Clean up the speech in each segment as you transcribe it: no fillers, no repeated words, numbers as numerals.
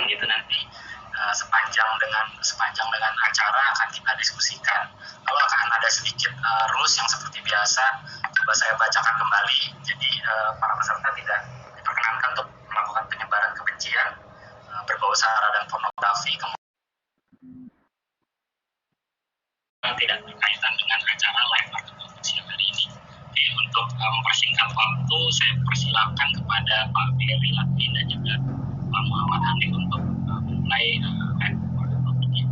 gitu nanti sepanjang dengan acara akan kita diskusikan. Kalau akan ada sedikit rules yang seperti biasa, coba saya bacakan kembali. Jadi para peserta tidak diperkenankan untuk melakukan penyebaran kebencian, berbau sara dan pornografi, tidak berkaitan dengan acara live artikel siang hari ini. Oke, untuk mempersingkat waktu, saya persilakan kepada Pak Ferry Latin dan juga Pak Muhammad Hanif untuk memulai live topiknya.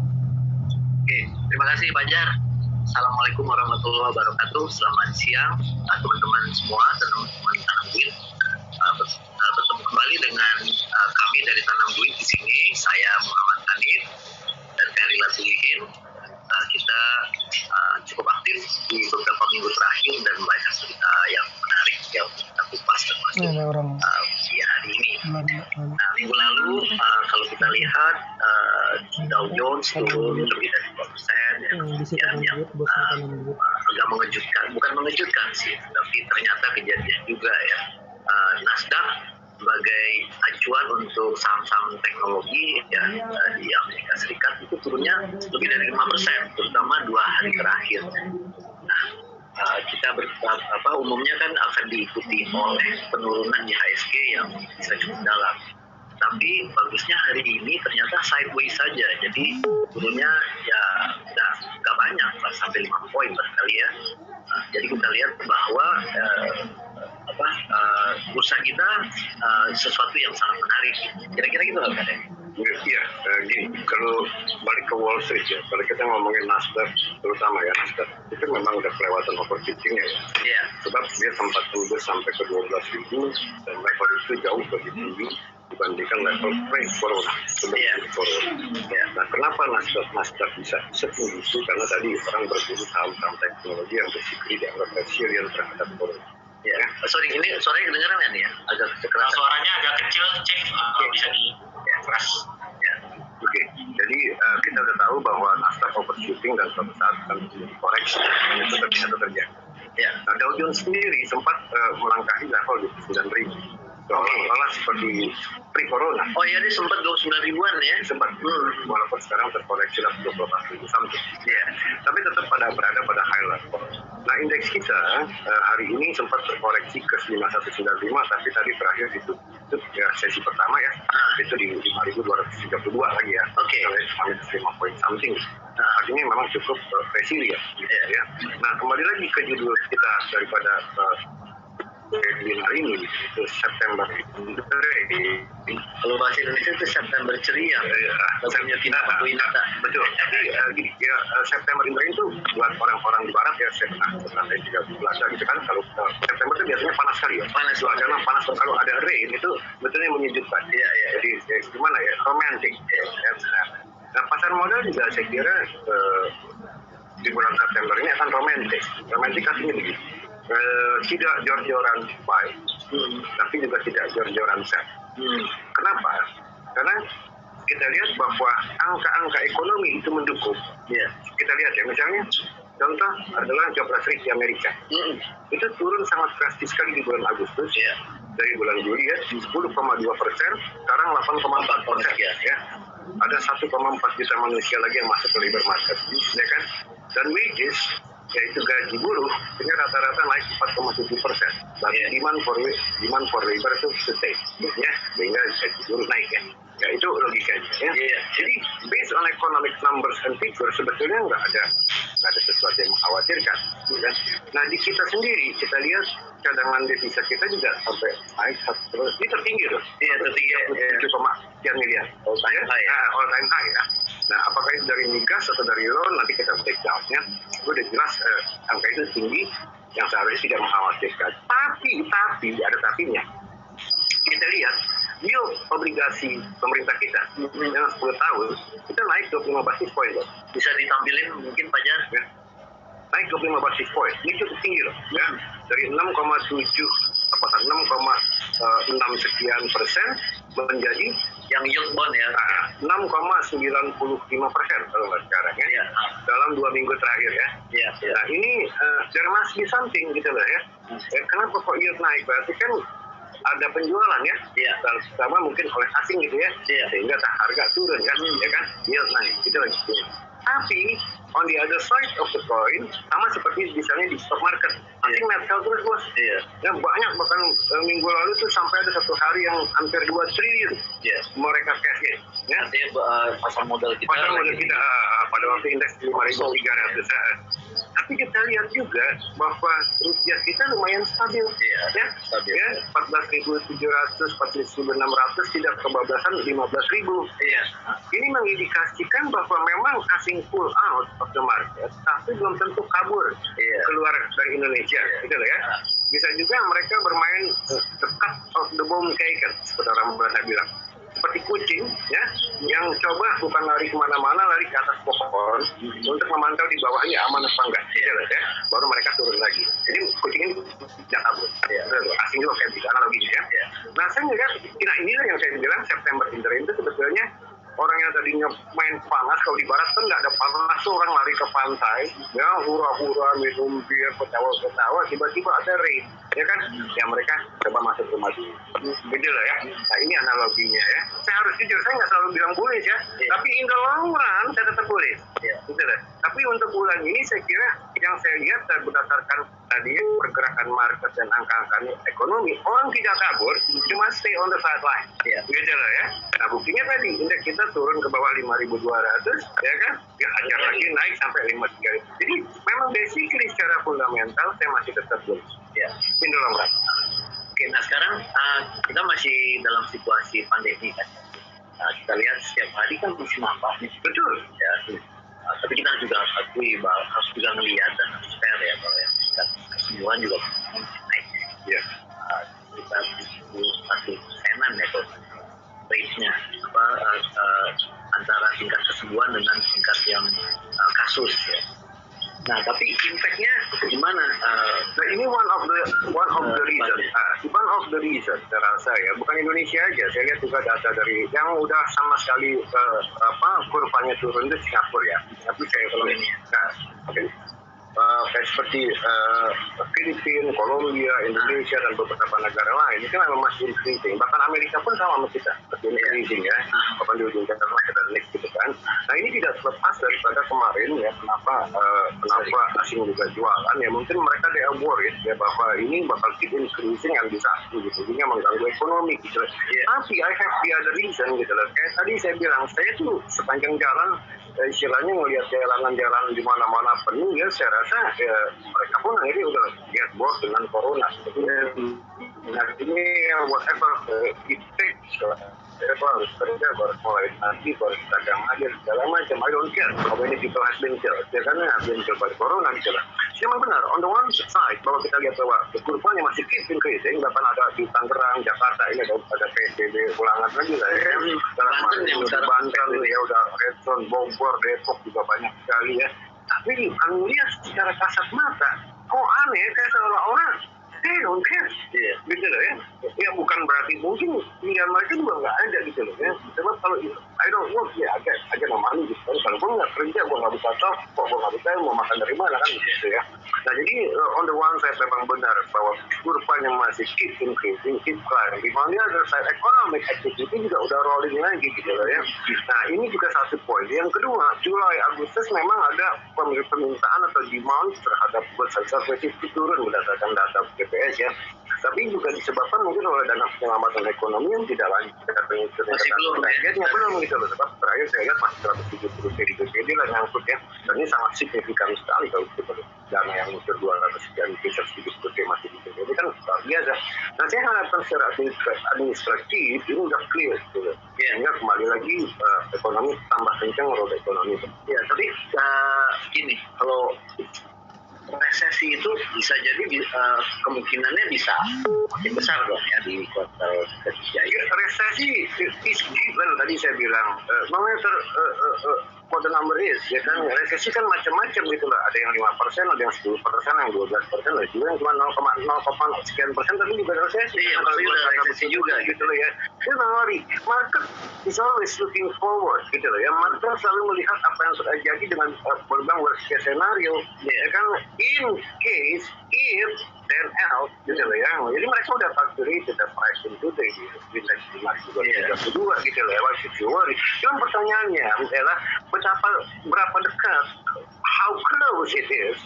Oke, terima kasih Pak Jar. Assalamualaikum warahmatullahi wabarakatuh. Selamat siang teman-teman semua, teman-teman Tanam Buit. Bertemu kembali dengan kami dari Tanam Buit di sini. Saya Muhammad Hanif dan Ferry Latin. Kita cukup aktif di beberapa minggu terakhir dan banyak cerita yang menarik yang kita kupas termasuk di hari ini. Nah, minggu lalu kalau kita lihat Dow Jones turun lebih dari 2%, yang agak mengejutkan, bukan mengejutkan sih, tapi ternyata kejadian juga ya. Nasdaq sebagai acuan untuk saham-saham teknologi ya, di Amerika Serikat itu turunnya lebih dari 5%, terutama 2 hari terakhir. Nah, kita umumnya kan akan diikuti oleh penurunan di IHSG yang bisa cukup dalam. Tapi bagusnya hari ini ternyata sideways saja, jadi turunnya ya nggak banyak, sampai 5 poin barangkali ya. Jadi kita lihat bahwa bursa kita sesuatu yang sangat menarik. Kira-kira gitu nggak kan? Iya, gini, kalau balik ke Wall Street ya, kalau kita ngomongin Nasdaq, terutama ya Nasdaq, itu memang udah kelewatan overfittingnya ya. Iya. Sebab dia sempat tembus sampai ke 12.000 dan level itu jauh lebih tinggi dibandingkan level pre-corona. Iya. Ya. Nah, kenapa Nasdaq bisa setinggi itu? Karena tadi orang berburu saham-saham teknologi yang basically dianggap resilient terhadap corona. Ya. Sorry, ini suaranya kedengeran ya nih ya? Agak keras. Suaranya agak kecil, cek bisa di keras. Ya. Oke. Jadi kita udah tahu bahwa Nasdaq overshooting dan suatu saat akan koreksi, itu bisa terjadi. Ya. Nah, Dow Jones sendiri sempat melangkahi level di 9.000. Seolah-olah seperti pre-corona. Oh iya, dia sempat 29.000-an ya? Sempat. Walaupun sekarang terkoreksi lah 28.000 something. Ya. Tapi tetap berada pada high level. Nah, indeks kita hari ini sempat terkoreksi ke 5195, tapi tadi terakhir itu ya, sesi pertama ya, itu di 5.232 lagi ya. Oke. Sampai 5 poin something. Nah, artinya memang cukup resilient gitu ya. Nah, kembali lagi ke judul kita daripada webinar ini, itu September kalau bahasa Indonesia itu September ceria. Bahasanya tidak Winata. Betul. Jadi gini ya, September ini itu buat orang-orang di barat ya, saya pernah juga di Belanda gitu kan, kalau September itu biasanya panas sekali ya. Panas, karena panas, kalau ada rain itu betulnya menyejukkan. Iya. Jadi gimana ya, romantis ya. Nah, pasar modal juga saya kira di bulan September ini akan romantis. Romantis artinya begini. Tidak jor-joran buy, tapi juga tidak jor-joran sell. Kenapa? Karena kita lihat bahwa angka-angka ekonomi itu mendukung. Yeah. Kita lihat ya, misalnya contoh adalah jobless rate di Amerika. Itu turun sangat drastis sekali di bulan Agustus. Yeah. Dari bulan Juli ya, 10,2%, sekarang 8,4% ya. Ada 1,4 juta manusia lagi yang masuk ke labor market, ya kan? Dan wages, yaitu gaji buruh, ini rata-rata naik 4,7%. Dan demand for labor itu sustain, ya, sehingga gaji buruh naik ya. Ya itu logikanya. Ya. Jadi based on economic numbers and figures sebetulnya nggak ada sesuatu yang mengkhawatirkan. Ya. Nah di kita sendiri kita lihat cadangan devisa kita juga sampai naik terus. Ini tertinggi loh. Iya tertinggi. 7,3 miliar. All time high ya. Nah apakah itu dari migas atau dari loan, nanti kita breakdown-nya. Itu udah jelas angka itu tinggi yang seharusnya tidak mengkhawatirkan. Tapi ada tapinya. Kita lihat yield obligasi pemerintah kita yang 10 tahun itu naik 25 basis point loh. Bisa ditampilin mungkin Pak Jar? Ya. Naik 25 basis point. Ini cukup tinggi loh. Ya. Dari 6,6 sekian persen menjadi yang yield bond ya. 6,95% kalau nggak sekarang ya. Ya. Dalam 2 minggu terakhir ya. Ya. Nah ini there must be something gitu loh ya. Kenapa kok yield naik? Berarti kan ada penjualan ya, iya. Sama mungkin oleh asing gitu ya, iya. Sehingga harga turun kan, ya kan, yield naik, itu lagi turun. Tapi on the other side of the coin, sama seperti misalnya di stock market, pasti net sell terus bos. Ya, banyak, bahkan minggu lalu tuh sampai ada satu hari yang hampir 2 triliun mereka cash in. Ya, Artinya pasar modal kita pada waktu indeks 5.300. Tapi kita lihat juga bahwa rupiah kita lumayan stabil, stabil. Ya, 14.700, 14.600, tidak kebablasan 15.000. Ini mengindikasikan bahwa memang asing pull out of the market, tapi belum tentu kabur keluar dari Indonesia, gitu loh ya. Bisa juga mereka bermain the cut of the bomb taken, seperti orang bahasa bilang. Seperti kucing, ya, yang coba bukan lari kemana-mana, lari ke atas pohon untuk memantau di bawahnya aman apa enggak, gitu loh ya. Baru mereka turun lagi. Jadi kucing ini tidak kabur. Asing juga kayak bisa analoginya ya. Nah, saya melihat, nah inilah yang saya bilang September interim itu sebetulnya orang yang tadinya main panas, kalau di barat kan nggak ada panas, orang lari ke pantai, ya hura-hura, minum bir, ketawa-ketawa, tiba-tiba ada rain, ya kan? Ya mereka coba masuk rumah dulu. Begitu lah ya. Nah ini analoginya ya. Saya harus jujur, saya nggak selalu bilang bullish ya, tapi in the long run saya tetap bullish. Gitu lah. Tapi untuk bulan ini saya kira yang saya lihat berdasarkan tadi pergerakan market dan angka-angka ekonomi, orang tidak kabur, cuma stay on the sideline. Gitu lah ya. Nah buktinya tadi indeks kita turun ke bawah 5.200, ya kan? Ya hajar lagi naik sampai 53.000. Jadi memang basically secara fundamental saya masih tetap bullish. In the long run. Oke, nah sekarang kita masih dalam situasi pandemi kan. Kita lihat setiap hari kan masih nampak nih. Betul. Ya. Tapi kita juga harus akui bahwa harus juga melihat dan harus fair ya bahwa kesembuhan juga naik. Kita 71%-an ya kalau rate-nya antara tingkat kesembuhan dengan tingkat yang kasus ya. Nah, tapi impact-nya gimana? Nah, ini one of the reason saya rasa ya, bukan Indonesia aja. Saya lihat juga data dari yang udah sama sekali kurvanya turun itu Singapura ya. Tapi saya kalau ini kayak seperti Filipina, Kolombia, Indonesia dan beberapa negara lain itu memang masih increasing. Bahkan Amerika pun sama sama kita, masih increasing ya. Bahkan di ujung jangka masih ada naik gitu kan. Nah ini tidak terlepas daripada kemarin ya kenapa asing juga jualan ya, mungkin mereka they are worried ya bahwa ini bakal keep increasing yang di satu gitu, ini mengganggu ekonomi gitu. Tapi I have the other reason gitu loh. Kayak tadi saya bilang, saya tuh sepanjang jalan istilahnya ngelihat jalanan-jalan di mana-mana penuh ya, saya rasa ya, mereka pun akhirnya udah get bored dengan corona. Nah ini whatever it takes, harus kerja, harus mulai nanti, harus dagang aja segala macam. I don't care how many people has been killed. Ya kan have been killed by corona gitu lah. Memang benar. On the one side, kalau kita lihat bahwa kurvanya masih keep increasing, bahkan ada di Tangerang, Jakarta ini ada PSBB ulangan lagi lah ya. Banten ya udah red zone, Bogor, Depok juga banyak sekali ya. Tapi kalau lihat secara kasat mata, kok aneh kayak seolah-olah don't care, gitu loh ya. Ya bukan berarti mungkin pilihan mereka juga nggak ada gitu loh ya. Sebab kalau I don't work ya agak normal gitu. Kalau gue nggak kerja, gue nggak bisa kok gue nggak bisa mau makan dari mana kan gitu ya. Nah jadi on the one side memang benar bahwa kurvanya masih keep increasing, keep climbing. Di mana other side economic activity juga udah rolling lagi gitu loh ya. Nah ini juga satu poin. Yang kedua, Juli Agustus memang ada permintaan atau demand terhadap goods and services itu turun berdasarkan data BPS ya. Tapi juga disebabkan mungkin oleh dana penyelamatan ekonomi yang tidak lanjut. Masih belum gitu loh. Sebab terakhir saya lihat masih 170 TDPD lah nyangkut ya. Dan ini sangat signifikan sekali kalau kita dana yang muncul 200 sekian besar sedikit masih di sini. Ini kan luar biasa. Nah saya harapkan secara administratif ini udah clear gitu loh. Sehingga kembali lagi ekonomi tambah kencang, roda ekonomi. Ya tapi gini, kalau resesi itu bisa jadi kemungkinannya bisa makin besar dong ya di kuartal ketiga. Resesi is given tadi saya bilang. Namanya what the number is, ya kan resesi kan macam-macam gitu lah. Ada yang 5%, ada yang 10%, yang 12%, ada juga yang cuma 0,0 sekian persen tapi juga resesi. Iya, maksudnya udah resesi juga gitu loh ya. Jadi worry, market is always looking forward gitu loh ya. Market selalu melihat apa yang terjadi dengan berbagai worst case scenario. Ya kan in case if then out gitu loh ya. Jadi mereka udah calculate the price into the index di 32 gitu loh ya. Cuma pertanyaannya adalah berapa dekat, how close it is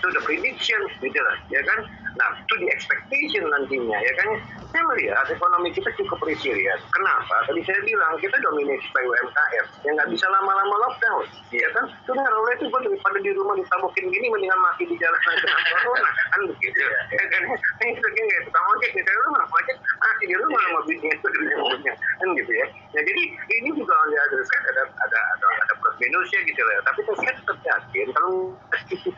to the prediction gitu lah ya kan. Nah, to the expectation nantinya ya kan. Saya melihat ekonomi kita cukup resilient. Kenapa? Tadi saya bilang kita dominasi by UMKM yang nggak bisa lama-lama lockdown ya kan. Karena kalau itu gue daripada di rumah ditabokin gini mendingan mati di jalan kena corona kan begitu ya kan. Ini segini ya tukang ojek nih, saya rumah ojek mati di rumah sama bisnis itu di rumahnya kan gitu ya. Ya jadi ini juga ada plus minusnya gitu lah. Tapi saya tetap yakin kalau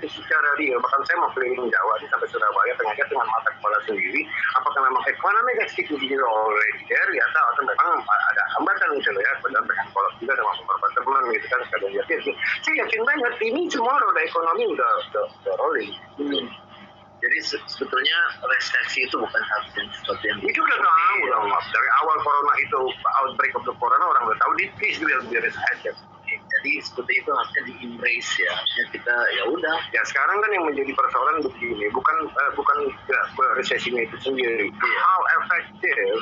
secara real, bahkan saya mau keliling Jawa sampai Surabaya ternyata dengan mata kepala sendiri, apakah memang ekonomi activity already there ya, atau memang ada hambatan gitu loh ya, benar dengan kolot juga dengan beberapa teman gitu kan, sekadar yakin. Saya yakin banget ini semua roda ekonomi udah rolling. Jadi sebetulnya resesi itu bukan sesuatu yang itu udah tahu dong, Mas. Dari awal corona itu, outbreak of the corona orang udah tahu this will be a recession. Jadi seperti itu harusnya di-embrace ya. Harusnya kita ya udah. Ya sekarang kan yang menjadi persoalan begini, bukan resesinya itu sendiri. How effective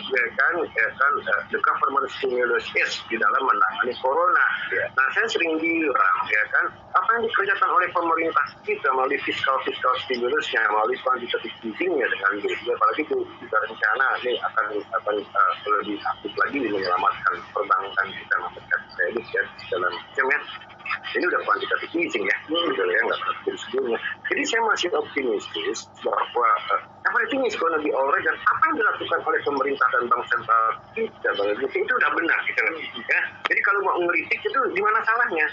the government stimulus is di dalam menangani corona. Nah saya sering bilang ya kan, apa yang dikerjakan oleh pemerintah kita melalui fiskal stimulusnya, melalui quantitative easing-nya dengan apalagi itu juga rencana ini akan lebih aktif lagi menyelamatkan perbankan kita, memberikan kredit ya dalam macamnya. Ini udah quantitative easing ya, gitu ya, nggak seperti sebelumnya. Jadi saya masih optimistis bahwa everything is gonna be alright, dan apa yang dilakukan oleh pemerintah dan bank sentral kita itu udah benar gitu ya. Jadi kalau mau ngeritik itu di mana salahnya?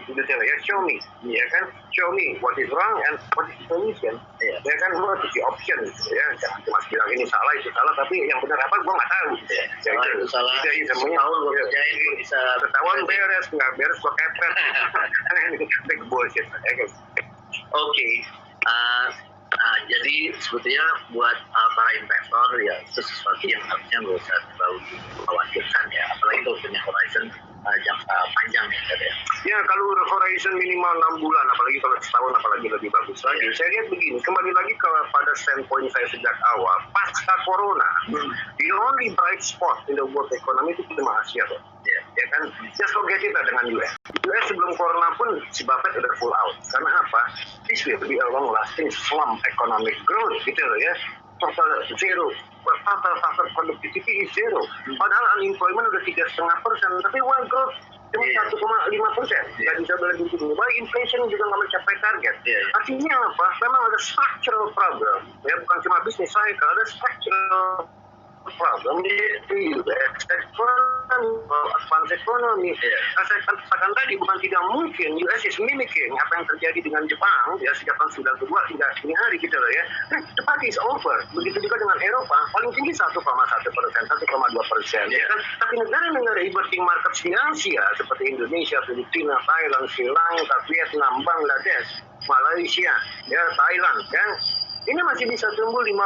Gitu ya, show me, ya kan, show me what is wrong and what is the solution. Ya kan, what is the option gitu ya. Jangan cuma bilang ini salah itu salah, tapi yang benar apa gue nggak tahu. Salah itu salah. Semuanya tahun gue kerjain bisa setahun beres, nggak beres gue kepret. Big bullshit. Oke. Nah, jadi sebetulnya buat para investor ya itu sesuatu yang harusnya nggak usah terlalu dikhawatirkan ya, apalagi kalau punya horizon jangka panjang ya. Ya kalau horizon minimal 6 bulan, apalagi kalau setahun apalagi lebih bagus lagi. Saya lihat begini, kembali lagi kepada standpoint saya sejak awal, pasca corona, the only bright spot in the world economy itu cuma Asia tuh. Ya kan, just forget it dengan US. US sebelum corona pun si Buffett udah full out. Karena apa? This will be a long lasting slump economic growth gitu loh ya. Total zero, total productivity is zero. Padahal unemployment udah 3,5%, tapi world growth cuma 1,5%. Nggak bisa berlebih tinggi. Bahkan inflation juga nggak mencapai target. Artinya apa? Memang ada structural problem. Ya bukan cuma bisnis cycle, ada structural problem di US advance ekonomi. Saya katakan tadi bukan tidak mungkin US is mimicking apa yang terjadi dengan Jepang ya sejak tahun 92 hingga ini hari gitu loh ya. The party is over. Begitu juga dengan Eropa, paling tinggi 1,1%, 1,2% ya kan. Tapi negara-negara emerging market finansial seperti Indonesia, Filipina, Thailand, Sri Lanka, Vietnam, Bangladesh, Malaysia, ya Thailand ya. Ini masih bisa tumbuh 5%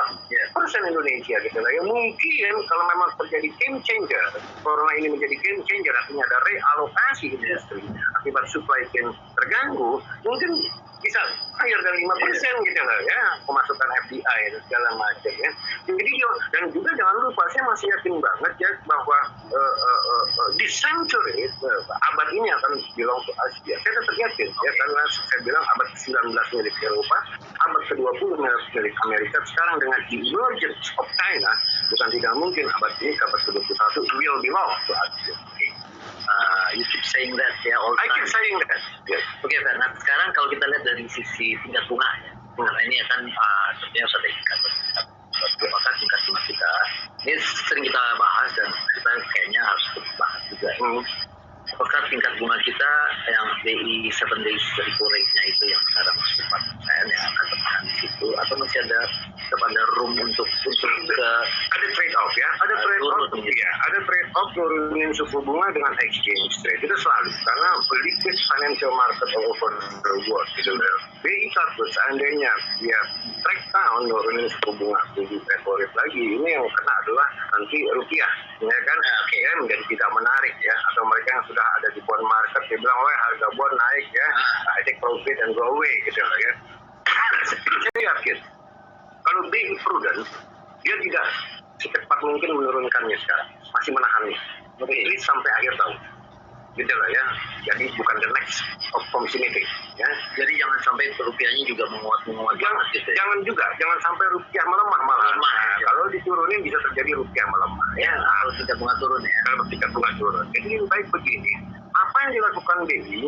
Indonesia gitu lah. Ya mungkin kalau memang terjadi game changer, corona ini menjadi game changer, artinya ada realokasi industri akibat supply chain terganggu, mungkin bisa higher dari 5% gitu lah ya, pemasukan FDI dan segala macam ya. Jadi dan juga jangan lupa, saya masih yakin banget ya bahwa this century abad ini akan belong to Asia. Saya tetap yakin ya, karena saya bilang abad ke-19 milik Eropa, abad ke-20 milik Amerika, sekarang dengan emergence of China, bukan tidak mungkin abad ini abad ke-21 will belong to Asia. You keep saying that ya, all I keep saying that. Yes. Oke, nah sekarang kalau kita lihat dari sisi tingkat bunga ya, karena ini akan tentunya sudah indikator maka tingkat bunga kita ini sering kita bahas dan kita kayaknya harus bahas juga. Apakah tingkat bunga kita yang BI 7 days repo rate-nya itu yang sekarang 4% yang akan tertahan di situ, atau masih tetap ada room untuk ada trade off ya, ada trade off ya, ada trade off turunin suku bunga dengan exchange rate itu selalu, karena liquid financial market all over the world gitu. BI takut seandainya dia track down turunin suku bunga tinggi repo rate lagi, ini yang kena adalah nanti rupiah ya kan, ya menjadi tidak menarik ya, atau mereka yang sudah ada di bond market dia bilang wah harga bond naik ya, I take profit and go away gitu ya. Saya yakin Kalau BI prudent, dia tidak secepat mungkin menurunkannya sekarang, masih menahannya. At least sampai akhir tahun. Gitu lah ya. Jadi bukan the next opportunity. Ya. Jadi jangan sampai rupiahnya juga menguat banget gitu ya. Jangan sampai rupiah melemah malah. Melemah, Nah, ya. kalau diturunin bisa terjadi rupiah melemah. Ya. Kalau tingkat bunga turun ya. Kalau tingkat bunga turun. Jadi lebih baik begini. Apa yang dilakukan BI,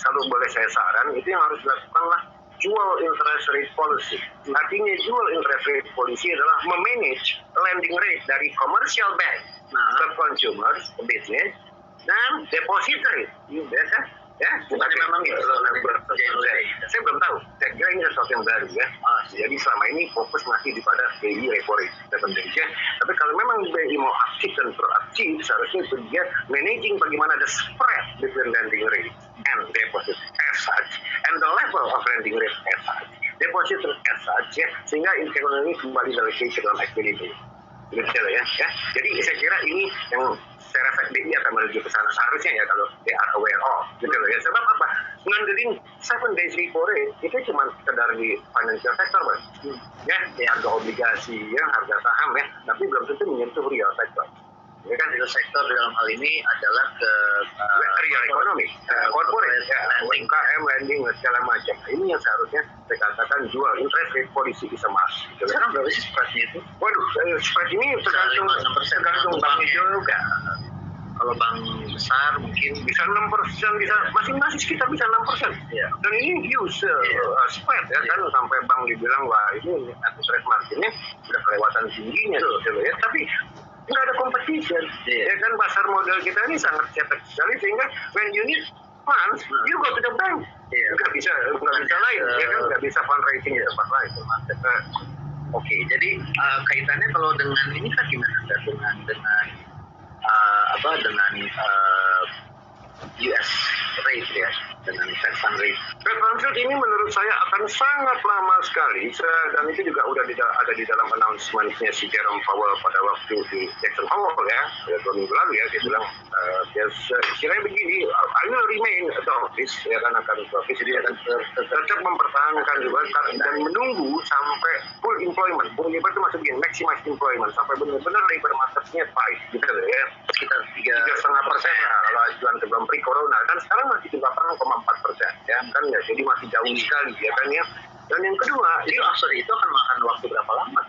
kalau boleh saya saran, itu yang harus dilakukanlah dual interest rate policy. Artinya dual interest rate policy adalah memanage lending rate dari commercial bank ke consumers, ke business, dan depository. Ya kan? Ya, Bukannya memang gitu, saya belum tahu. Saya kira ini sesuatu yang baru ya. Jadi selama ini fokus masih pada BI repo rate ya. Tapi kalau memang BI mau aktif dan proaktif, seharusnya itu dia managing bagaimana the spread between lending rate and deposit as such, and the level of lending rate as such, deposit as such ya, sehingga ekonomi kembali lagi ke dalam equilibrium. Betul ya. Jadi saya kira ini yang saya rasa BI akan menuju ke sana seharusnya ya, kalau they are aware of gitu loh ya. Sebab apa? Ngandelin 7 days repo rate itu cuma sekedar di financial sector, Bang. Ya, harga obligasi, ya, harga saham ya, tapi belum tentu menyentuh real sector. Ya kan, Real sektor dalam hal ini adalah ke real economy, corporate, ya, UMKM, lending, segala macam. Ini yang seharusnya saya katakan jual interest rate policy is a must. Gitu. Sekarang berapa sih spreadnya itu? Waduh, spread ini tergantung bank juga. Kalau bank besar mungkin Bisa 6%, bisa masing-masing kita bisa 6%. ya. Dan ini huge spread ya kan, sampai bank dibilang wah ini interest marginnya sudah kelewatan tingginya gitu ya. Tapi nggak ada competition. Ya kan, pasar modal kita ini sangat cetek sekali, sehingga when you need funds, you go to the bank. Nggak bisa lain, ya kan, nggak bisa fundraising di tempat lain. Oke, jadi kaitannya kalau dengan ini kan gimana? Dengan US rate ya, dengan Fed Fund rate. Fed Fund rate ini menurut saya akan sangat lama sekali, dan itu juga udah ada di dalam announcement-nya si Jerome Powell pada waktu di Jackson Hole ya 2 minggu lalu ya. Dia bilang istilahnya begini, I will remain at the office, ya kan, akan di office, dia akan tetap mempertahankan juga dan menunggu sampai full employment. Full employment itu maksudnya maximize employment sampai benar-benar labor market-nya tight gitu ya, sekitar 3,5% ya kalau ajuan sebelum pre-corona, kan sekarang masih 8,4% ya kan ya, jadi masih jauh sekali ya kan ya. Dan yang kedua, itu akan makan waktu berapa lama?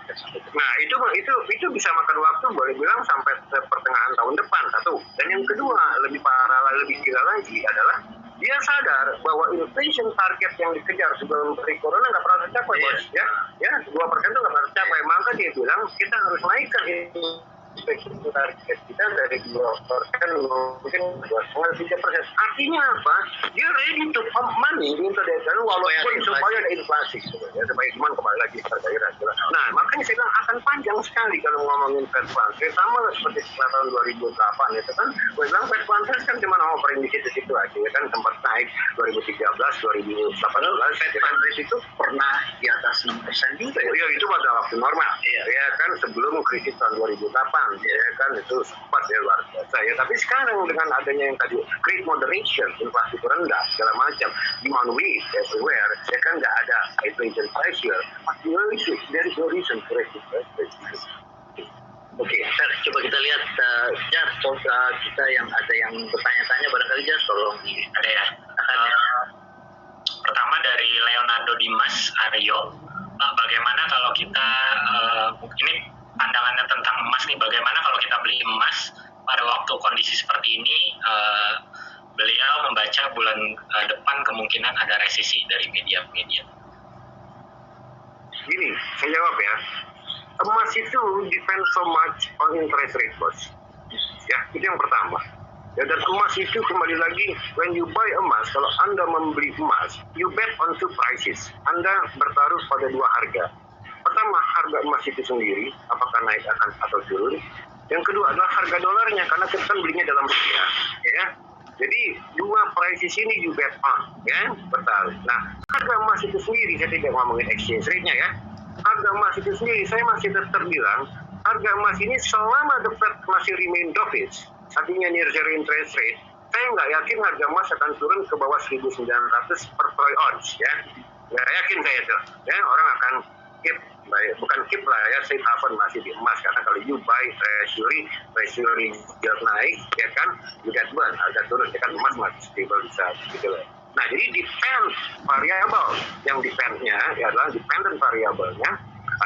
Nah itu bisa makan waktu boleh bilang sampai pertengahan tahun depan, satu. Dan yang kedua, lebih parah, lebih gila lagi adalah dia sadar bahwa inflation target yang dikejar sebelum pre-corona nggak pernah tercapai, bos. Ya 2% itu nggak pernah tercapai. Maka dia bilang kita harus naikkan inflation target kita dari 2% mungkin 2,5-3%. Artinya apa? Dia ready to pump money into the economy walaupun supaya ada inflasi, ya, supaya cuma kembali lagi harga iras. Nah, makanya saya bilang akan panjang sekali kalau ngomongin Fed Fund Rate, sama lah seperti setelah tahun 2008 itu kan. Gue bilang Fed Fund Rate kan cuma hovering di situ-situ aja ya kan, sempat naik 2013, 2018. Fed Fund Rate itu pernah di atas 6% juga ya? Ya, itu pada waktu normal. Ya kan, sebelum krisis tahun 2008 ya kan, itu sempat ya luar biasa ya. Tapi sekarang dengan adanya yang tadi great moderation, inflasi itu rendah segala macam, demand weak everywhere, ya kan, nggak ada inflation pressure, there is no reason to raise interest rates. Oke, coba kita lihat Jar, kita yang ada yang bertanya-tanya barangkali Jar, tolong Ada ya. Pertama dari Leonardo Dimas Aryo, Pak, bagaimana kalau kita ini pandangannya tentang emas nih, bagaimana kalau kita beli emas pada waktu kondisi seperti ini? Beliau membaca bulan depan kemungkinan ada resesi dari media-media. Gini, saya jawab ya. Emas itu depend so much on interest rate, bos. Ya, itu yang pertama. Ya, dan emas itu kembali lagi, when you buy emas, kalau Anda membeli emas, you bet on two prices. Anda bertaruh pada dua harga. Pertama, harga emas itu sendiri, apakah naik akan atau turun. Yang kedua adalah harga dolarnya, karena kita kan belinya dalam rupiah, ya. Jadi dua prices ini you bet on, ya, bertaruh. Nah, harga emas itu sendiri, saya tidak ngomongin exchange rate-nya ya. Harga emas itu sendiri, saya masih tetap bilang, harga emas ini selama the Fed masih remain dovish, artinya near zero interest rate, saya nggak yakin harga emas akan turun ke bawah 1.900 per troy ounce, ya. Nggak yakin saya itu. Ya, orang akan keep, bukan keep lah ya, safe haven masih di emas, karena kalau you buy treasury yield naik ya kan, you get burn, harga turun ya kan, emas masih stable bisa gitu loh. Nah jadi variabel yang dependnya adalah dependent variabelnya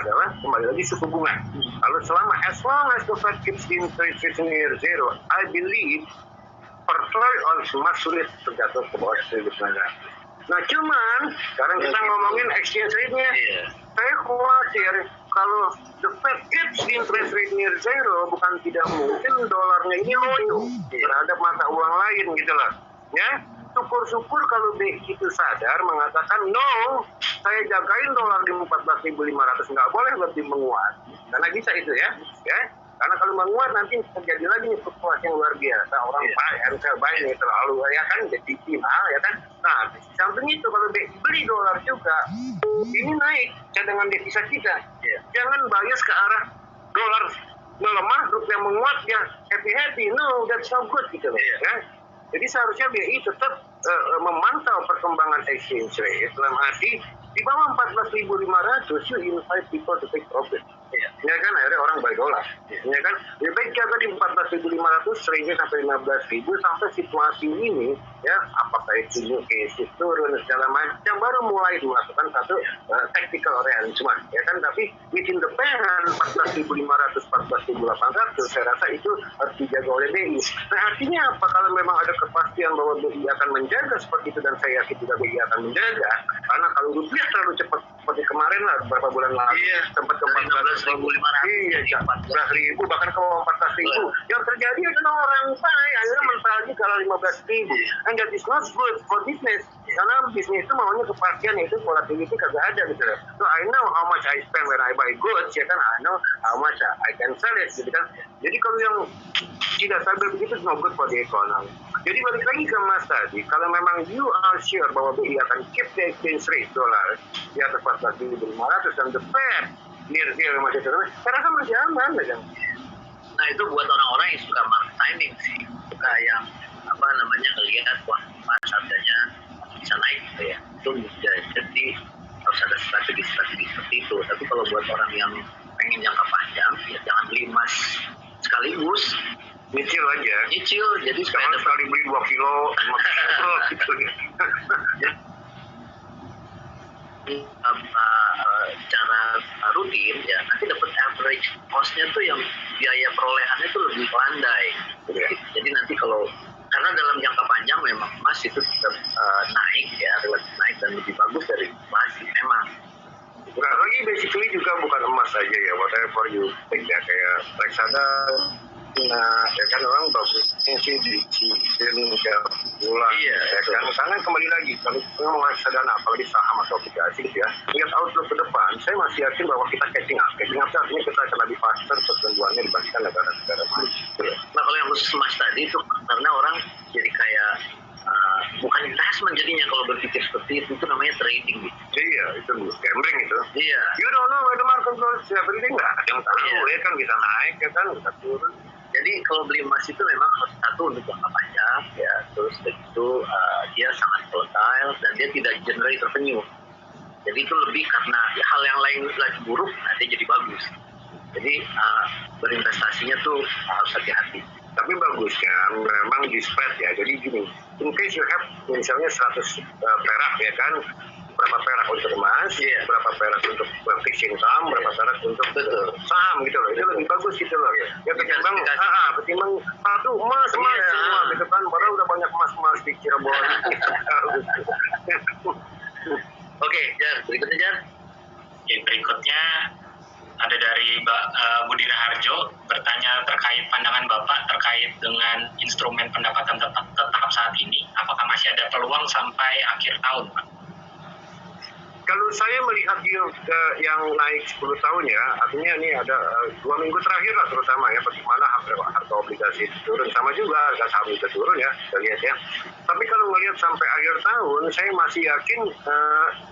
adalah kembali lagi suku bunga. Kalau as long as the Fed keeps interest rates near zero, I believe perform emas sulit terjatuh ke bawah 1.900. Nah cuman sekarang kita ngomongin exchange rate-nya. Saya khawatir kalau the Fed keeps interest rate near zero, bukan tidak mungkin dolarnya ini loyo terhadap mata uang lain gitu loh. Ya, syukur-syukur kalau BI itu sadar mengatakan no, saya jagain dolar di 14.500, nggak boleh lebih menguat. Karena bisa itu ya. Karena kalau menguat nanti terjadi lagi nih fluktuasi yang luar biasa, orang buy nih terlalu ya kan, jadi final ya kan. Nah samping itu kalau beli dolar juga ini naik cadangan devisa kita, jangan bias ke arah dolar melemah rupiah menguat ya happy, no that's not good gitu loh ya. Jadi seharusnya BI tetap memantau perkembangan exchange rate dalam arti di bawah 14.500 you invite people to take profit. Ya kan, akhirnya orang buy dolar. Ya kan, lebih baik jaga di 14.500 range sampai 15.000 sampai situasi ini ya, apakah itu new cases turun segala macam, baru mulai melakukan satu tactical realism ya kan. Tapi within the band 14.500 14.800 saya rasa itu harus dijaga oleh BI. Nah artinya apa? Kalau memang ada kepastian bahwa BI akan menjaga seperti itu, dan saya yakin juga BI akan menjaga, karena kalau rupiah terlalu cepat seperti kemarin lah beberapa bulan lalu sempat ke 14.500 14.000 bahkan ke 14.000, yang terjadi adalah orang buy akhirnya mental lagi kalau 15.000, and that is not good for business, karena bisnis itu maunya kepastian, itu volatility kagak ada gitu. So I know how much I spend when I buy goods ya kan, I know how much I can sell it gitu kan. Jadi kalau yang tidak stabil begitu it's not good for the economy. Jadi balik lagi ke Mas tadi, kalau memang you are sure bahwa BI akan keep the exchange rate dolar di atas 14.500 dan the Fed near zero masih terus, saya rasa masih aman ya. Nah itu buat orang-orang yang suka market timing sih, suka yang ngelihat wah emas harganya bisa naik gitu ya, itu bisa jadi harus ada strategi seperti itu. Tapi kalau buat orang yang pengen jangka panjang ya jangan beli emas sekaligus, nyicil aja, jadi sekarang sekali beli 2 kilo 5 kilo gitu cara rutin ya, nanti dapat average cost-nya tuh yang biaya perolehannya tuh lebih landai. Jadi nanti kalau karena dalam jangka panjang memang emas itu tetap naik ya, relatif naik dan lebih bagus dari inflasi memang. Nah, lagi basically juga bukan emas saja ya, whatever you take ya, kayak reksadana. Nah, ya kan orang bagusnya sih di ya bulan, ya kan. Karena kembali lagi kalau ngomong reksadana, apalagi saham atau obligasi gitu ya, lihat outlook ke depan, saya masih yakin bahwa kita catching up artinya kita akan lebih faster pertumbuhannya dibandingkan negara-negara maju. Nah kalau yang khusus emas tadi itu karena orang jadi kayak bukan investment jadinya, kalau berpikir seperti itu namanya trading gitu. Iya, itu gambling itu. Iya. You don't know where the market goes, everything nggak ada yang tahu ya kan, bisa naik ya kan, bisa turun. Jadi kalau beli emas itu memang harus satu untuk jangka panjang ya, terus begitu dia sangat volatile dan dia tidak generate revenue. Jadi itu lebih karena hal yang lain lagi buruk, nah dia jadi bagus. Jadi berinvestasinya tuh harus hati-hati. Tapi bagusnya memang di spread ya. Jadi gini, in case you have misalnya 100 perak ya kan, berapa perak untuk emas, berapa perak untuk fixed income, berapa perak untuk saham gitu loh. Itu lebih bagus gitu loh. Ya ketimbang satu emas semua gitu kan. Padahal udah banyak emas di Cirebon. Oke, Jar, berikutnya Jar. Berikutnya ada dari Budi Raharjo bertanya terkait pandangan Bapak terkait dengan instrumen pendapatan tetap saat ini, apakah masih ada peluang sampai akhir tahun, Pak? Kalau saya melihat yield yang naik 10 tahun ya, artinya ini ada 2 minggu terakhir lah terutama ya, bagaimana harga obligasi itu turun, sama juga harga saham itu turun ya, kita lihat ya. Tapi kalau melihat sampai akhir tahun, saya masih yakin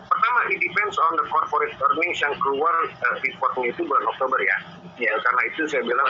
pertama it depends on the corporate earnings yang keluar reportnya itu bulan Oktober ya. Ya karena itu saya bilang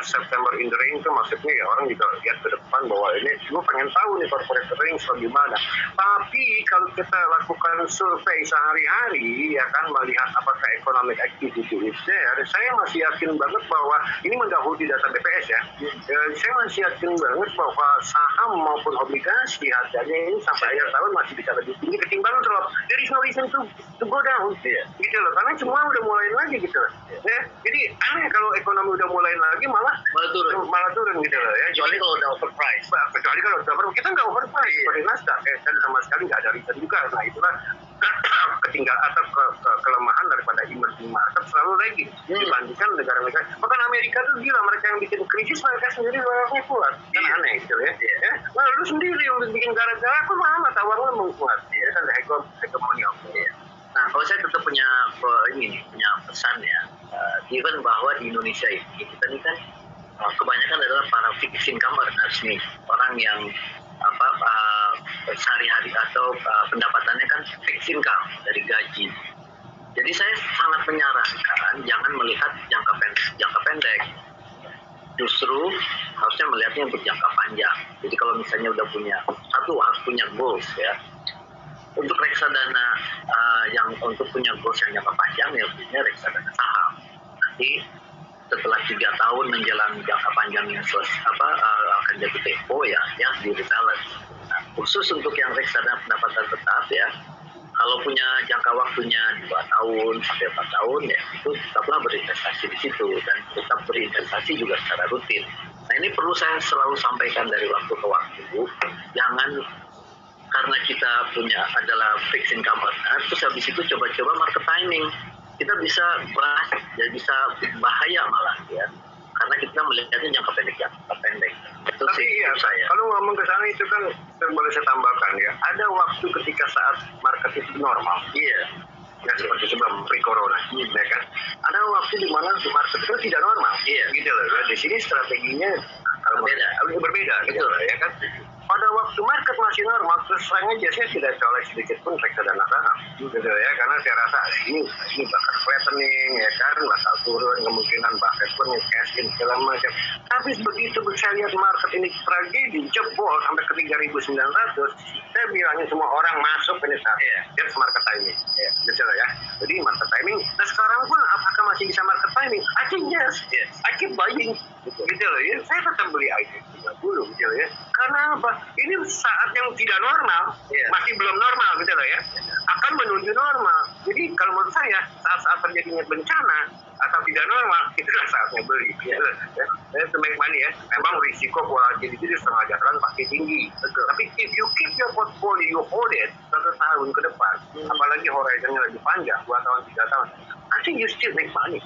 September in the range itu maksudnya ya orang juga lihat ke depan bahwa ini gue pengen tahu nih corporate earnings bagaimana. Tapi kalau kita lakukan survei sehari-hari ya kan melihat apakah economic activity is there, saya masih yakin banget bahwa ini mendahului data BPS ya. Saya masih yakin banget bahwa saham maupun obligasi harganya ini sampai akhir tahun masih bisa lebih tinggi ketimbang drop. There is no reason to go down, gitu loh. Karena semua udah mulai lagi gitu loh. Ya, jadi aneh kalau ekonomi udah mulai lagi malah turun gitu loh ya. Kecuali kalau udah overprice. Kecuali kalau udah kita nggak overprice seperti Nasdaq ya, dan sama sekali nggak ada return juga. Nah itulah ketinggalan atau kelemahan daripada emerging market selalu lagi dibandingkan negara-negara. Bahkan Amerika tuh gila, mereka yang bikin krisis mereka sendiri orangnya kuat. Kan aneh gitu ya. Nah, lu sendiri yang bikin gara-gara aku mah tawarnya menguat. Ya kan hegemoni ya. Nah, kalau saya tetap punya pesan ya, given bahwa di Indonesia ini kita ini kan kebanyakan adalah para fixed income earners nih, orang yang sehari-hari atau pendapatannya kan fixed income dari gaji. Jadi saya sangat menyarankan jangan melihat jangka pendek. Justru harusnya melihatnya untuk jangka panjang. Jadi kalau misalnya udah harus punya goals ya. Untuk reksadana yang untuk punya goals yang jangka panjang ya punya reksadana saham. Nanti setelah 3 tahun menjelang jangka panjang yang akan jatuh tempo ya di rebalance. Nah, khusus untuk yang reksadana pendapatan tetap ya, kalau punya jangka waktunya 2 tahun sampai 4 tahun ya itu tetaplah berinvestasi di situ dan tetap berinvestasi juga secara rutin. Nah ini perlu saya selalu sampaikan dari waktu ke waktu, jangan karena kita punya adalah fixed income earner, terus habis itu coba-coba market timing. Kita bisa bahaya malah ya, karena kita melihatnya jangka pendek. Itu tapi iya, kalau ngomong ke sana itu kan boleh saya tambahkan ya, ada waktu ketika saat market itu normal. Iya. Ya seperti sebelum pre-corona, ya kan. Ada waktu di mana market itu tidak normal. Iya. Gitu loh. Ya. Di sini strateginya berbeda gitu loh ya kan. Pada waktu market masih normal, terus terang aja saya tidak colek sedikit pun reksadana saham, gitu ya, karena saya rasa ini bakal flattening, ya kan, bakal turun, kemungkinan bahkan pun cash in segala macam. Tapi begitu saya lihat market ini tragedi, jebol sampai ke 3.900, saya bilangnya semua orang masuk ini saat that's market timing, gitu ya. Jadi market timing. Nah sekarang pun apakah masih bisa market timing? I think yes, I keep buying, gitu loh ya. Saya tetap beli IC 30, gitu ya. Karena apa? Ini saat yang tidak normal, masih belum normal gitu loh ya, akan menuju normal. Jadi kalau menurut saya saat terjadinya bencana atau tidak normal, itulah saatnya beli. Itu make money ya. Memang risiko volatility di setengah jalan pasti tinggi. Tapi if you keep your portfolio, you hold it 1 tahun ke depan, apalagi horizonnya lebih panjang, 2 tahun, 3 tahun, I think you still make money.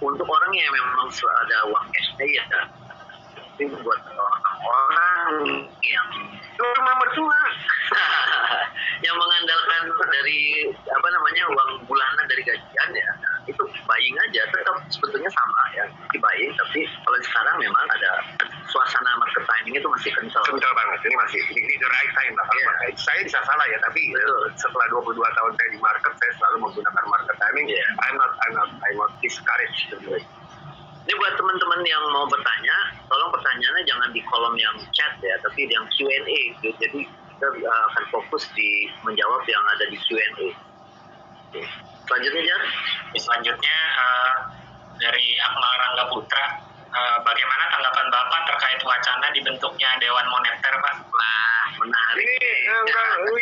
Untuk orang yang memang ada uang cashnya ya. Tapi buat orang yang rumah mertua yang mengandalkan dari uang bulanan dari gajian ya, itu buying aja tetap sebetulnya sama ya, buying. Tapi kalau sekarang memang ada suasana market timing itu masih kental banget. Ini the right time lah. Saya bisa salah ya, tapi setelah 22 tahun saya di market, saya selalu menggunakan market timing. I'm not discouraged to do it. Ini buat teman-teman yang mau bertanya, tolong pertanyaannya jangan di kolom yang chat ya, tapi yang Q&A. Jadi kita akan fokus di menjawab yang ada di Q&A. Selanjutnya, Jar? Selanjutnya dari Akmal Rangga Putra, bagaimana tanggapan Bapak terkait wacana dibentuknya Dewan Moneter, Pak? Nah, menarik.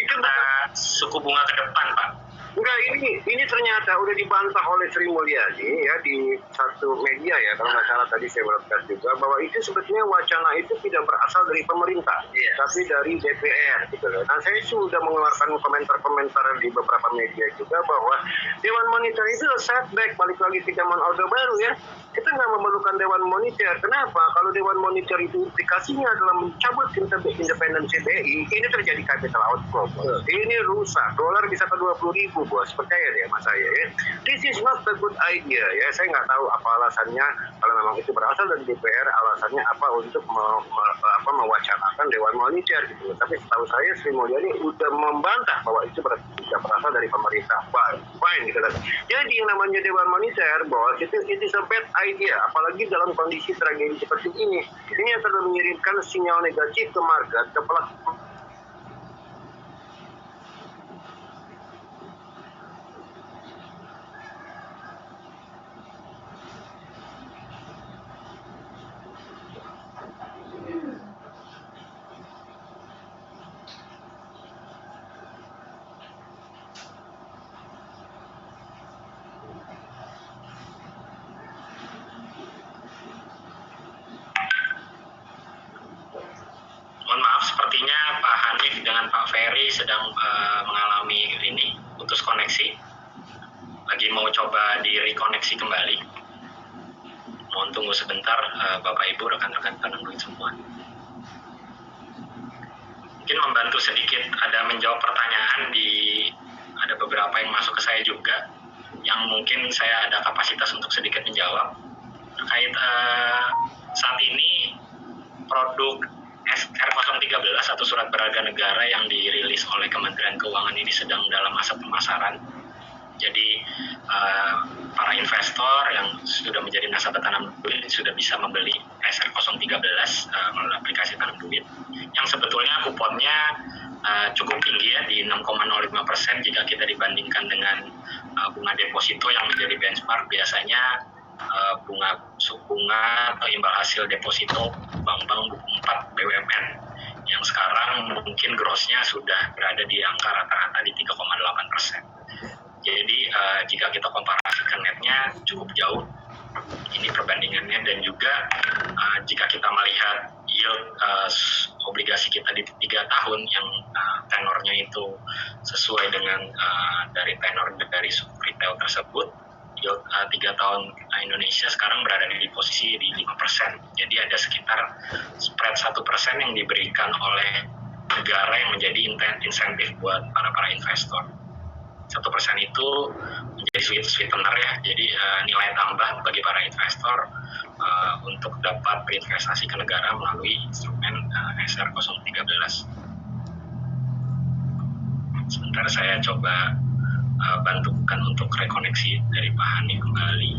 Itu suku bunga ke depan, Pak. Enggak, ini ternyata udah dibantah oleh Sri Mulyani ya di satu media ya, kalau nggak salah tadi saya broadcast juga, bahwa itu sebetulnya wacana itu tidak berasal dari pemerintah, tapi dari DPR gitu loh. Nah saya sudah mengeluarkan komentar-komentar di beberapa media juga bahwa Dewan Moneter itu setback, balik lagi ke zaman Orde Baru ya. Kita nggak memerlukan Dewan Moneter. Kenapa? Kalau Dewan Moneter itu implikasinya adalah mencabut independensi BI, ini terjadi capital outflow. Ini rusak, dolar bisa ke 20.000, bos. Percaya deh sama saya ya. This is not a good idea ya. Saya nggak tahu apa alasannya, kalau memang itu berasal dari DPR, alasannya apa untuk mewacanakan Dewan Moneter gitu. Tapi setahu saya Sri Mulyani udah membantah bahwa itu tidak berasal dari pemerintah. Fine gitu kan. Jadi yang namanya Dewan Moneter, bos, itu is a bad idea, apalagi dalam kondisi tragedi seperti ini. Ini akan mengirimkan sinyal negatif ke market, ke pelaku Ferry sedang mengalami ini putus koneksi, lagi mau coba direkoneksi kembali. Mohon tunggu sebentar, Bapak Ibu, rekan-rekan Tanam semua. Mungkin membantu sedikit ada menjawab pertanyaan ada beberapa yang masuk ke saya juga, yang mungkin saya ada kapasitas untuk sedikit menjawab terkait saat ini produk SR013 atau surat berharga negara yang dirilis oleh Kementerian Keuangan ini sedang dalam masa pemasaran. Jadi para investor yang sudah menjadi nasabah Tanam Duit sudah bisa membeli SR013 melalui aplikasi Tanam Duit, yang sebetulnya kuponnya cukup tinggi ya, di 6,05% jika kita dibandingkan dengan bunga deposito yang menjadi benchmark. Biasanya suku bunga atau imbal hasil deposito bank-bank buku 4 BUMN yang sekarang mungkin grossnya sudah berada di angka rata-rata di 3,8%. Jadi jika kita komparasikan netnya cukup jauh ini perbandingannya, dan juga jika kita melihat yield obligasi kita di 3 tahun yang tenornya itu sesuai dengan dari tenor dari suku retail tersebut, yield 3 tahun Indonesia sekarang berada di posisi di 5%. Jadi ada sekitar spread 1% yang diberikan oleh negara yang menjadi insentif buat para investor. 1% itu menjadi sweetener ya, jadi nilai tambah bagi para investor untuk dapat berinvestasi ke negara melalui instrumen SR013. Sebentar saya coba bantukan untuk rekoneksi dari Pak Hani kembali.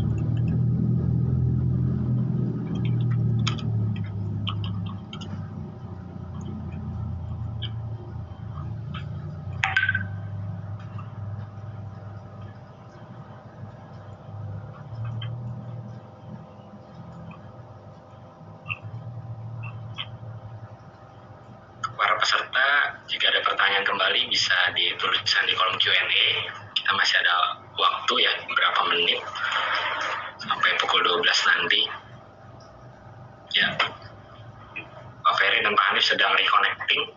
Para peserta, jika ada pertanyaan kembali bisa dituliskan di kolom Q&A. Kita masih ada waktu ya, beberapa menit sampai pukul 12 nanti. Ya, Pak Ferry dan Pak Hanif sedang reconnecting.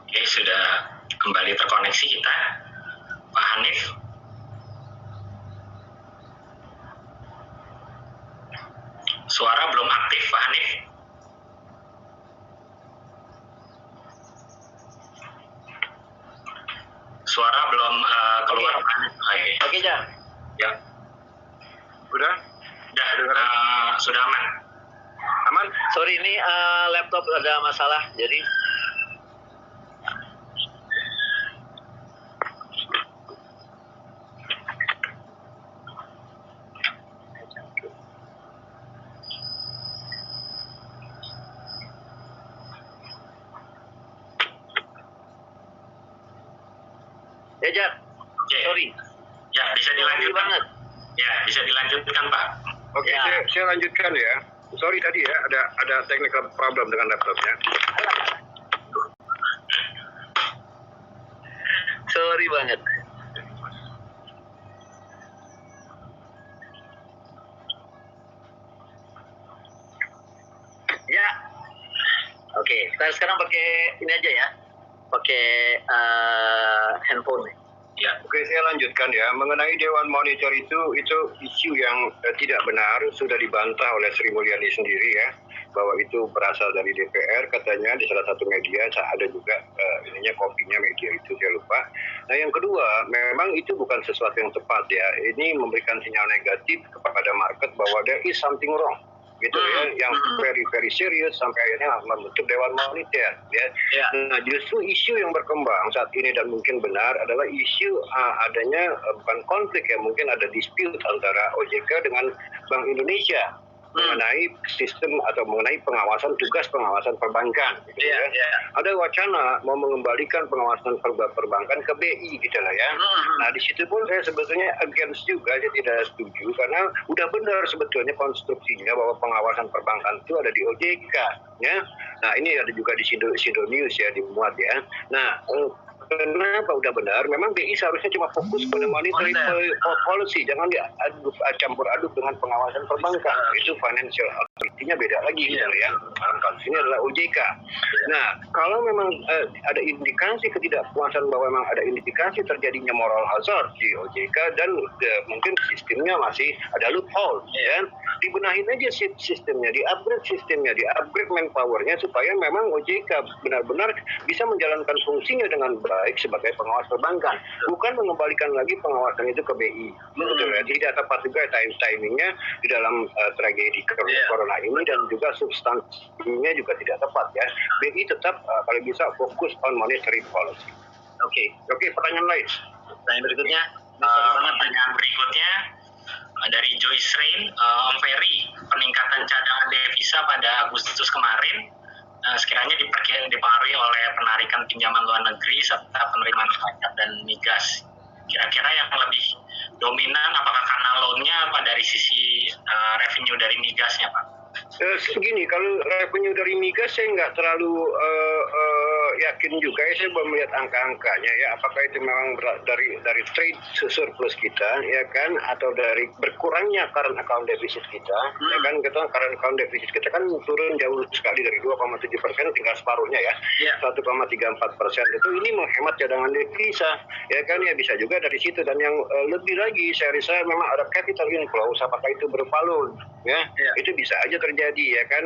Oke, sudah kembali terkoneksi kita. Pak Hanif. Suara belum aktif, Pak Hanif. Suara belum keluar, Pak Hanif. Oke, Jan. Ya. Udah? Sudah aman. Aman? Sorry, ini laptop ada masalah, jadi ya, Jan. Oke. Sorry. Ya, bisa dilanjutkan. banget. Ya, bisa dilanjutkan, Pak. Oke, Ya. saya lanjutkan ya. Sorry tadi ya, ada technical problem dengan laptopnya. Sorry banget. Ya. Oke, kita sekarang pakai ini aja ya, pakai handphone. Ya. Oke, saya lanjutkan ya. Mengenai Dewan Monitor itu isu yang tidak benar, sudah dibantah oleh Sri Mulyani sendiri ya, bahwa itu berasal dari DPR, katanya di salah satu media, ada juga ininya kopinya media itu, saya lupa. Nah yang kedua, memang itu bukan sesuatu yang tepat ya. Ini memberikan sinyal negatif kepada market bahwa there is something wrong, gitu ya, yang very very serius sampai akhirnya membentuk Dewan Monitor ya. Nah justru isu yang berkembang saat ini dan mungkin benar adalah isu adanya bukan konflik ya, mungkin ada dispute antara OJK dengan Bank Indonesia mengenai sistem atau mengenai tugas pengawasan perbankan gitu ya. Ada wacana mau mengembalikan pengawasan perbankan ke BI gitu lah ya. Nah di situ pun saya sebetulnya against juga, saya tidak setuju karena udah benar sebetulnya konstruksinya bahwa pengawasan perbankan itu ada di OJK ya. Nah ini ada juga di Sido News ya, dimuat ya. Nah kenapa udah benar, memang BI seharusnya cuma fokus pada monetary policy, jangan campur aduk dengan pengawasan perbankan. Itu financial authority-nya beda lagi gitu ya. Dalam kasus ini adalah OJK. Nah, kalau memang ada indikasi ketidakpuasan bahwa memang ada indikasi terjadinya moral hazard di OJK dan mungkin sistemnya masih ada loophole ya, dibenahin aja sistemnya, di-upgrade sistemnya, di-upgrade manpower-nya supaya memang OJK benar-benar bisa menjalankan fungsinya dengan baik sebagai pengawas perbankan, bukan mengembalikan lagi pengawasan itu ke BI. Betul ya, tidak tepat juga timingnya di dalam tragedi corona ini, dan juga substansinya juga tidak tepat ya. BI tetap kalau bisa fokus on monetary policy. Oke, pertanyaan lain. Pertanyaan berikutnya, pertanyaan berikutnya dari Joyce Rain, Om Ferry, peningkatan cadangan devisa pada Agustus kemarin sekiranya dipengaruhi oleh penarikan pinjaman luar negeri serta penerimaan pajak dan migas. Kira-kira yang lebih dominan apakah karena loan-nya apa dari sisi revenue dari migasnya, Pak? Segini, kalau revenue dari migas saya nggak terlalu yakin juga ya, saya belum melihat angka-angkanya ya, apakah itu memang dari trade surplus kita ya kan, atau dari berkurangnya current account deficit kita ya kan. Kita current account deficit kita kan turun jauh sekali dari 2,7%, tinggal separuhnya ya, 1,34%. itu ini menghemat cadangan devisa ya kan, ya bisa juga dari situ. Dan yang lebih lagi saya rasa memang ada capital inflow, apakah itu berupa loan ya, itu bisa aja terjadi ya kan.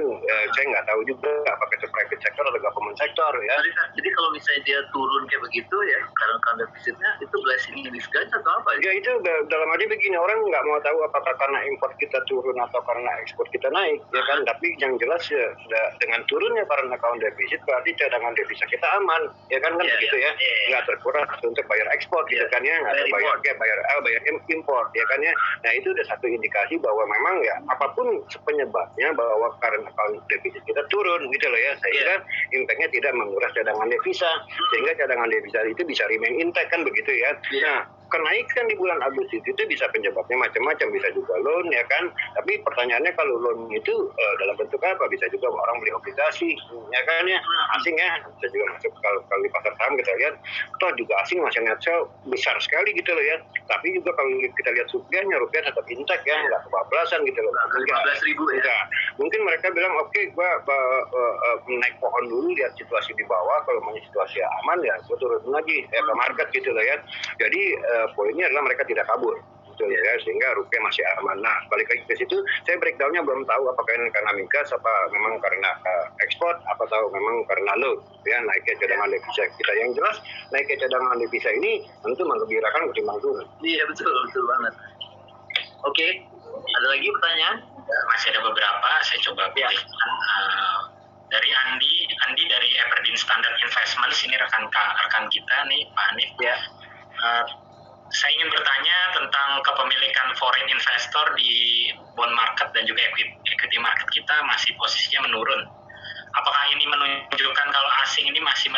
Saya nggak tahu juga apakah itu private sector atau government sector ya. Jadi kalau misalnya dia turun kayak begitu ya, karena defisitnya itu blessing in disguise atau apa? Ya itu dalam arti begini, orang nggak mau tahu apakah karena import kita turun atau karena ekspor kita naik ya kan. Tapi yang jelas ya, dengan turunnya current account deficit berarti cadangan devisa kita aman ya kan, begitu ya. Nggak terkuras untuk bayar ekspor gitu kan ya, atau bayar import ya kan ya. Nah itu udah satu indikasi bahwa memang ya apapun penyebabnya bahwa current account deficit kita turun gitu loh ya. Saya kira impact-nya tidak menguras cadangan devisa, sehingga cadangan devisa itu bisa remain intact kan begitu ya. Nah kenaikan di bulan Agustus itu bisa penyebabnya macam-macam, bisa juga loan ya kan. Tapi pertanyaannya kalau loan itu dalam bentuk apa? Bisa juga orang beli obligasi ya kan ya, asing ya, bisa juga masuk kalau di pasar saham kita lihat, toh juga asing masih net sell besar sekali gitu loh ya. Tapi juga kalau kita lihat rupiah tetap intact ya, nggak kebablasan gitu loh. 15.000 ya. Mungkin mereka bilang oke, gua naik pohon dulu, lihat situasi di bawah, kalau mau situasi aman ya gua turun lagi ya ke market gitu loh ya. Jadi poinnya adalah mereka tidak kabur gitu ya, sehingga rupiah masih aman. Nah balik lagi ke situ, saya breakdownnya belum tahu apakah ini karena migas, apa memang karena ekspor, apa tahu memang karena loan ya, naiknya cadangan devisa kita. Yang jelas naiknya cadangan devisa ini tentu menggembirakan ketimbang turun. Iya betul banget. Oke, ada lagi pertanyaan? Masih ada beberapa, saya coba pilihkan. Dari Andi dari Aberdeen Standard Investments, ini rekan kita nih Pak Hanif ya. Saya ingin bertanya tentang kepemilikan foreign investor di bond market dan juga equity market kita masih posisinya menurun. Apakah ini menunjukkan kalau asing ini masih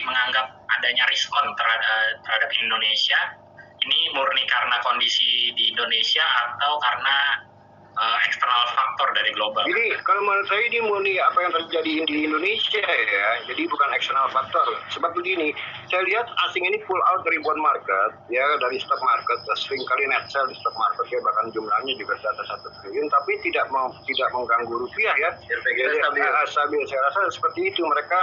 menganggap adanya risk on terhadap Indonesia? Ini murni karena kondisi di Indonesia atau karena eksternal faktor dari global. Jadi kalau menurut saya ini murni apa yang terjadi di Indonesia ya, jadi bukan eksternal faktor. Sebab begini, saya lihat asing ini pull out dari bond market, ya dari stock market, sering kali net sell di stock market ya, bahkan jumlahnya juga di atas 1 triliun, tapi tidak mengganggu rupiah ya. Jadi stabil. Saya rasa seperti itu, mereka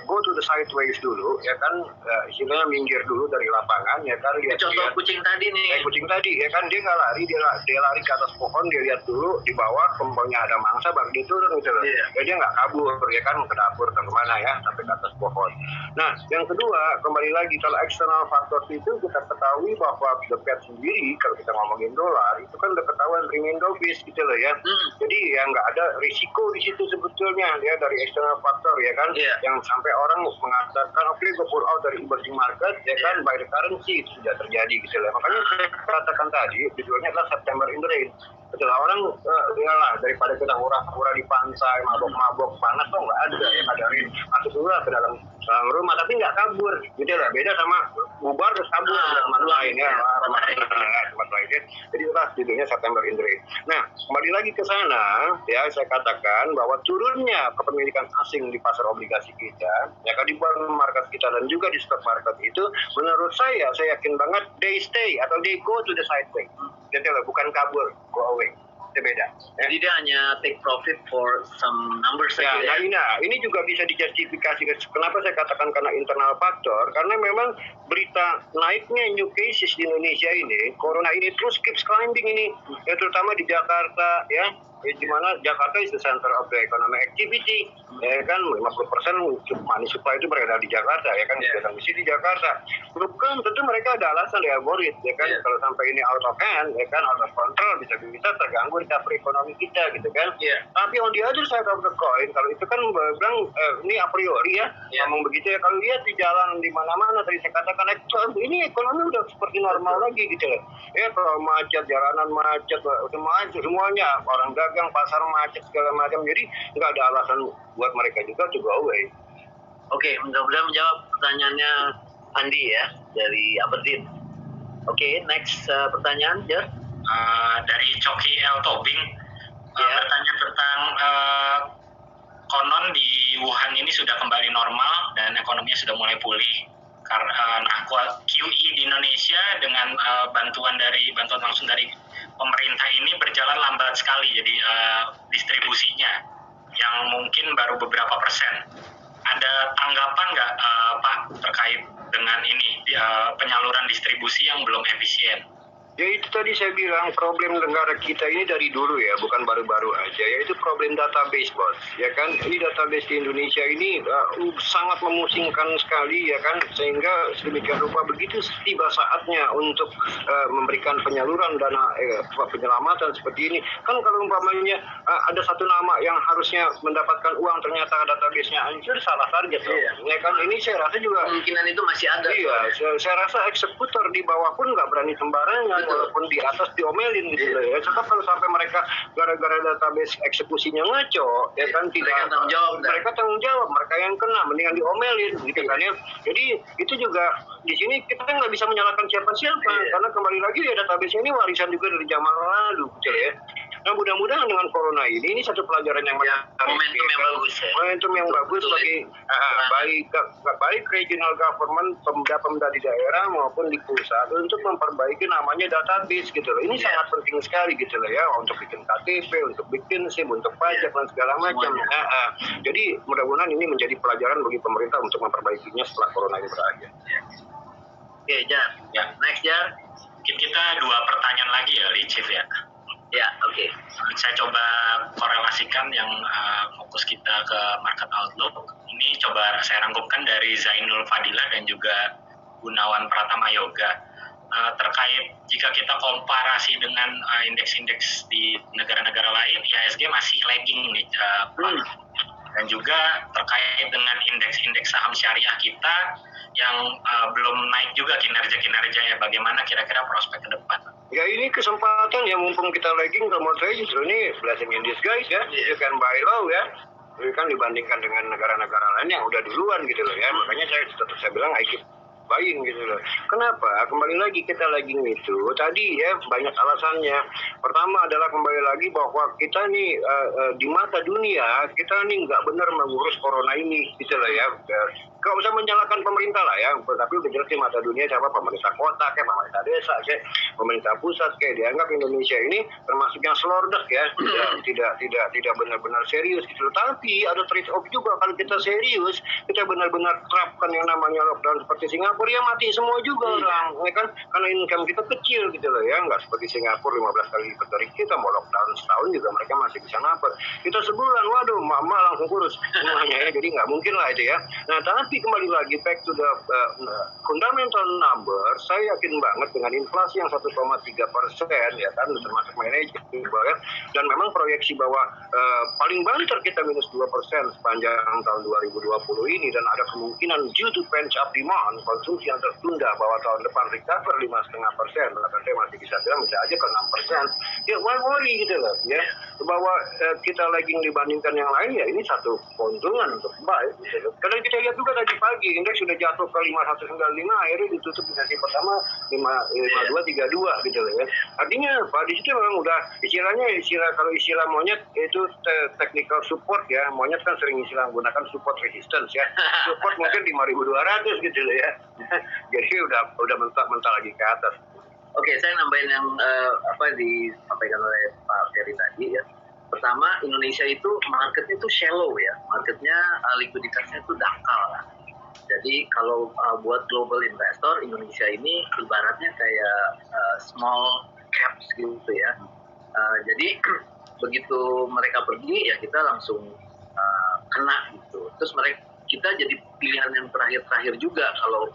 go to the sideways dulu, ya kan, istilahnya minggir dulu dari lapangan, ya kan. Contoh kucing tadi nih. Kucing tadi, ya kan, dia nggak lari, dia lari ke atas pohon, dia lihat dulu di bawah kembangnya ada mangsa baru dia turun gitu loh. Ya dia nggak kabur ya kan, ke dapur atau kemana ya, sampai ke atas pohon. Nah yang kedua, kembali lagi kalau external factor itu kita ketahui bahwa the Fed sendiri kalau kita ngomongin dolar itu kan udah ketahuan remain dovish gitu loh ya. Jadi ya nggak ada risiko di situ sebetulnya ya dari external factor ya kan, yang sampai orang mengatakan oke gue pull out dari emerging market ya kan, by the currency itu sudah terjadi gitu loh. Makanya saya katakan tadi judulnya adalah September in the rain. Betul, orang lah daripada kita hura-hura di pantai, mabok-mabok panas tuh nggak ada ya, ada masuk dulu ke dalam rumah tapi nggak kabur gitu lah. Beda sama bubar terus kabur ke tempat lain ya, tempat lain ya. Jadi itulah judulnya September in the rain. Nah kembali lagi ke sana ya, saya katakan bahwa turunnya kepemilikan asing di pasar obligasi kita ya kan, di bond market kita dan juga di stock market itu, menurut saya yakin banget they stay atau they go to the sideways. Jadi bukan kabur, go away. Itu beda. Ya. Jadi dia hanya take profit for some numbers saja. Nah, ini juga bisa dijustifikasi. Kenapa saya katakan karena internal faktor? Karena memang berita naiknya new cases di Indonesia ini, corona ini terus keeps climbing ini, ya, terutama di Jakarta ya. Di mana Jakarta is the center of the economic activity, ya kan, 50% money supply itu beredar di Jakarta, ya kan, di Jakarta. Bukan, tentu mereka ada alasan ya, worried, ya kan, kalau sampai ini out of hand, ya kan, out of control, bisa terganggu recovery ekonomi kita, gitu kan. Tapi on the other side of the coin, kalau itu kan bilang ini a priori ya, ngomong begitu ya, kalau lihat di jalan di mana-mana, tadi saya katakan, ini ekonomi udah seperti normal lagi, gitu loh. Ya, kalau macet, jalanan macet, semuanya, orang dagang, pasar macet segala macam, jadi nggak ada alasan buat mereka juga to go away. Oke, mudah-mudahan menjawab pertanyaannya Andi ya dari Aberdeen. Oke, next pertanyaan Jer. Dari Coki L Tobing bertanya tentang konon di Wuhan ini sudah kembali normal dan ekonominya sudah mulai pulih. Nah, QE di Indonesia dengan bantuan langsung dari pemerintah ini berjalan lambat sekali, jadi distribusinya yang mungkin baru beberapa persen. Ada tanggapan nggak Pak terkait dengan ini penyaluran distribusi yang belum efisien? Ya itu tadi saya bilang problem negara kita ini dari dulu ya, bukan baru-baru aja, yaitu problem database bos, ya kan. Ini database di Indonesia ini sangat memusingkan sekali ya kan, sehingga sedemikian rupa begitu tiba saatnya untuk memberikan penyaluran dana penyelamatan seperti ini. Kan kalau umpamanya ada satu nama yang harusnya mendapatkan uang, ternyata database-nya hancur, salah target. Ya kan, ini saya rasa juga kemungkinan itu masih ada. Iya, saya rasa eksekutor di bawah pun nggak berani sembarangan. Walaupun di atas diomelin gitu ya. Sebab kalau sampai mereka gara-gara database eksekusinya ngaco, ya kan, tidak mereka tanggung jawab, mereka yang kena, mendingan diomelin gitu kan ya. Jadi itu juga di sini kita nggak bisa menyalahkan siapa-siapa, karena kembali lagi ya database ini warisan juga dari zaman lalu gitu ya. Nah mudah-mudahan dengan corona ini satu pelajaran yang momentum yang bagus ya. Momentum yang bagus bagi baik regional government, pemda-pemda di daerah maupun di pusat untuk memperbaiki namanya database gitu loh. Ini sangat penting sekali gitu loh ya, untuk bikin KTP, untuk bikin SIM, untuk pajak dan segala macam. Jadi mudah-mudahan ini menjadi pelajaran bagi pemerintah untuk memperbaikinya setelah corona ini berakhir. Oke, Jar. Next, Jar. Mungkin kita 2 pertanyaan lagi ya, Chief ya. Ya, oke. Saya coba korelasikan yang fokus kita ke market outlook. Ini coba saya rangkumkan dari Zainul Fadila dan juga Gunawan Pratama Yoga. Terkait jika kita komparasi dengan indeks-indeks di negara-negara lain, IHSG masih lagging nih, dan juga terkait dengan indeks-indeks saham syariah kita yang belum naik juga kinerja-kinerjanya. Bagaimana kira-kira prospek ke depan? Ya ini kesempatan ya, mumpung kita lagging, kalau menurut saya justru ini blessing in disguise ya. You can buy low ya. Jadi kan dibandingkan dengan negara-negara lain yang udah duluan gitu loh ya. Makanya saya bilang I keep buying gitu loh. Kenapa? Kembali lagi kita lagging itu tadi ya banyak alasannya. Pertama adalah kembali lagi bahwa kita nih di mata dunia kita nih nggak benar mengurus corona ini gitu loh ya. Gak usah menyalahkan pemerintah lah ya, tapi udah jelas di mata dunia siapa pemerintah kota kayak pemerintah desa kayak pemerintah pusat kayak dianggap Indonesia ini termasuk yang selordek ya, tidak benar-benar serius gitu. Tapi ada trade off juga kalau kita serius, kita benar-benar terapkan yang namanya lockdown seperti Singapura ya mati semua juga orang, ya kan? Karena income kita kecil gitu loh ya, nggak seperti Singapura 15 kali lipat dari kita, mau lockdown setahun juga mereka masih bisa nafas. Kita sebulan, waduh, mama langsung kurus semuanya ya, jadi nggak mungkin lah itu ya. Nah tapi kembali lagi back to the fundamental number, saya yakin banget dengan inflasi yang 1,3% ya kan, termasuk manajemen ya, dan memang proyeksi bahwa paling banter kita minus 2% sepanjang tahun 2020 ini, dan ada kemungkinan due to pent up demand, konsumsi yang tertunda bahwa tahun depan recover 5,5%, bahkan saya masih bisa bilang bisa aja ke 6%. Ya why worry gitu loh ya, bahwa kita lagi dibandingkan yang lain ya ini satu keuntungan untuk buy gitu. Karena kita lihat juga tadi pagi indeks sudah jatuh ke 5195, akhirnya ditutup di sesi pertama 5232 gitu loh ya. Artinya apa? Di situ memang udah kalau istilah monyet itu technical support ya. Monyet kan sering istilah menggunakan support resistance ya. Support mungkin 5200 gitu loh ya. Jadi udah mental lagi ke atas. Oke, saya nambahin yang disampaikan oleh Pak Ferry tadi ya. Pertama, Indonesia itu marketnya itu shallow ya, marketnya likuiditasnya itu dangkal lah. Jadi kalau buat global investor, Indonesia ini ibaratnya kayak small caps gitu ya. Jadi begitu mereka pergi ya kita langsung kena gitu. Terus kita jadi pilihan yang terakhir juga kalau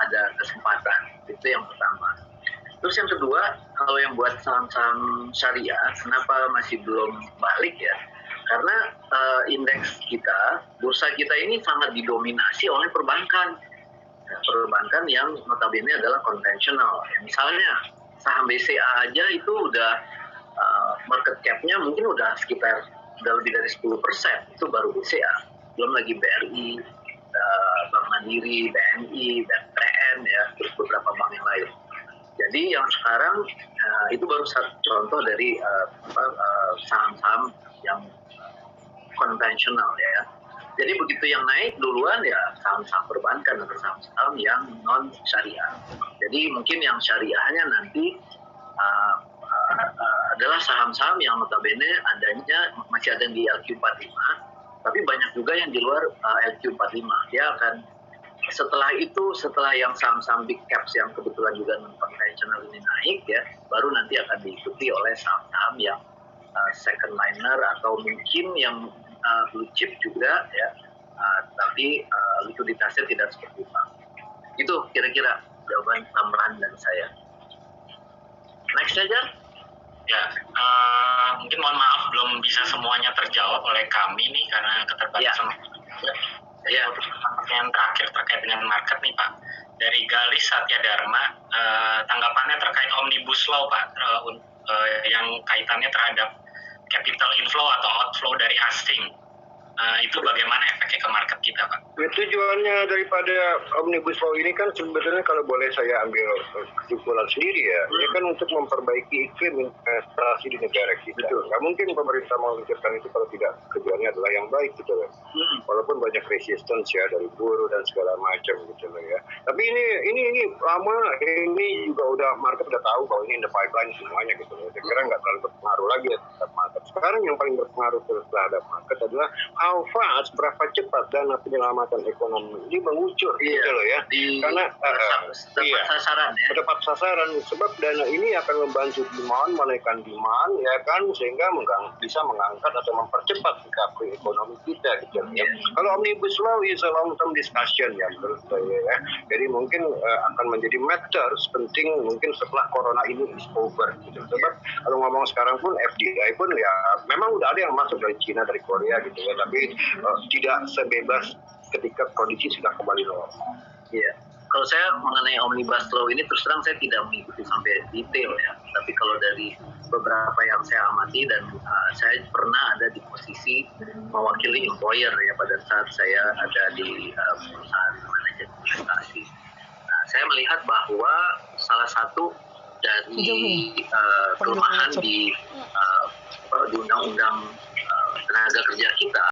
ada kesempatan. Itu yang pertama. Terus yang kedua, kalau yang buat saham-saham syariah, kenapa masih belum balik ya? Karena indeks kita, bursa kita ini sangat didominasi oleh perbankan. Perbankan yang notabene adalah konvensional. Misalnya saham BCA aja itu udah market cap-nya mungkin udah lebih dari 10%. Itu baru BCA. Belum lagi BRI, Bank Mandiri, BNI, BPN ya, terus beberapa bank yang lain. Jadi yang sekarang itu baru satu contoh dari saham-saham yang konvensional ya. Jadi begitu yang naik duluan ya saham-saham perbankan atau saham-saham yang non syariah. Jadi mungkin yang syariahnya nanti adalah saham-saham yang notabene adanya masih ada di LQ45, tapi banyak juga yang di luar LQ45. Dia akan setelah yang saham-saham big caps yang kebetulan juga non konvensional ini naik ya, baru nanti akan diikuti oleh saham-saham yang second liner atau mungkin yang blue chip juga ya, tapi likuiditasnya tidak seperti itu. Itu kira-kira jawaban tambahan dari saya. Next aja. Ya, mungkin mohon maaf belum bisa semuanya terjawab oleh kami nih karena keterbatasan. Ya, pertanyaan terakhir terkait dengan market nih Pak. Dari Galis Satya Dharma, tanggapannya terkait Omnibus Law Pak, yang kaitannya terhadap capital inflow atau outflow dari asing. Itu bagaimana efeknya ke market kita Pak? Tujuannya daripada Omnibus Law ini kan sebetulnya kalau boleh saya ambil kesimpulan sendiri ya, ini kan untuk memperbaiki iklim investasi di negara kita. Nggak mungkin pemerintah meluncurkan itu kalau tidak tujuannya adalah yang baik gitu loh. Walaupun banyak resistance ya dari buruh dan segala macam gitu loh ya. Tapi ini lama, ini juga udah market udah tahu bahwa ini in the pipeline semuanya gitu loh. Saya kira nggak terlalu berpengaruh lagi ya terhadap market. Sekarang yang paling berpengaruh terhadap market adalah how fast, berapa cepat dana penyelamatan ekonomi ini mengucur gitu loh ya. Karena tepat sasaran ya. Tepat sasaran, sebab dana ini akan membantu demand, menaikkan demand ya kan, sehingga bisa mengangkat atau mempercepat recovery ekonomi kita gitu ya. Kalau Omnibus Law is a long term discussion ya menurut saya ya. Jadi mungkin akan menjadi matters penting mungkin setelah corona ini is over gitu. Sebab kalau ngomong sekarang pun FDI pun ya memang udah ada yang masuk dari Cina, dari Korea gitu ya, tapi tidak sebebas ketika kondisi sudah kembali normal. Iya. Kalau saya mengenai Omnibus Law ini terus terang saya tidak mengikuti sampai detail ya. Tapi kalau dari beberapa yang saya amati dan saya pernah ada di posisi mewakili employer ya pada saat saya ada di perusahaan manajemen investasi. bahwa salah satu dari kelemahan di undang-undang tenaga kerja kita